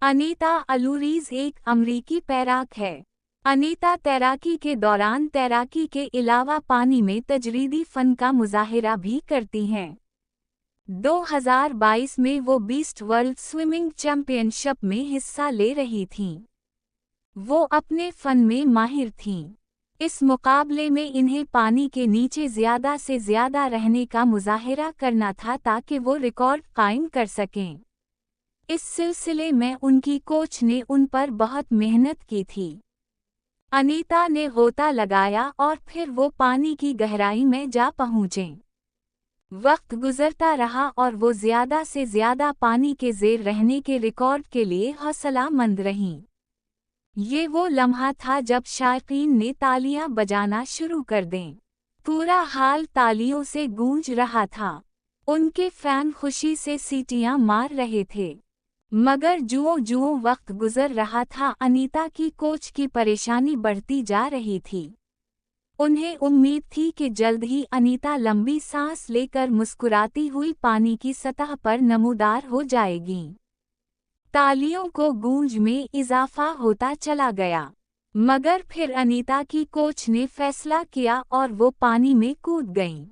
अनीता अलूरीज एक अमरीकी तैराक है। अनीता तैराकी के दौरान तैराकी के अलावा पानी में तजरीदी फ़न का मुज़ाहिरा भी करती हैं। 2022 में वो बीस्ट वर्ल्ड स्विमिंग चैंपियनशिप में हिस्सा ले रही थीं। वो अपने फ़न में माहिर थीं। इस मुकाबले में इन्हें पानी के नीचे ज़्यादा से ज़्यादा रहने का मुज़ाहिरा करना था ताकि वो रिकॉर्ड कायम कर सकें। इस सिलसिले में उनकी कोच ने उन पर बहुत मेहनत की थी। अनीता ने गोता लगाया और फिर वो पानी की गहराई में जा पहुँचें। वक्त गुजरता रहा और वो ज़्यादा से ज़्यादा पानी के ज़ेर रहने के रिकॉर्ड के लिए हौसलामंद रहीं। ये वो लम्हा था जब शायकीन ने तालियां बजाना शुरू कर दें। पूरा हाल तालियों से गूंज रहा था। उनके फैन खुशी से सीटियां मार रहे थे। मगर जुओं-जुओं वक्त गुजर रहा था, अनीता की कोच की परेशानी बढ़ती जा रही थी। उन्हें उम्मीद थी कि जल्द ही अनीता लंबी सांस लेकर मुस्कुराती हुई पानी की सतह पर नमूदार हो जाएगी। तालियों को गूंज में इजाफा होता चला गया। मगर फिर अनीता की कोच ने फैसला किया और वो पानी में कूद गईं।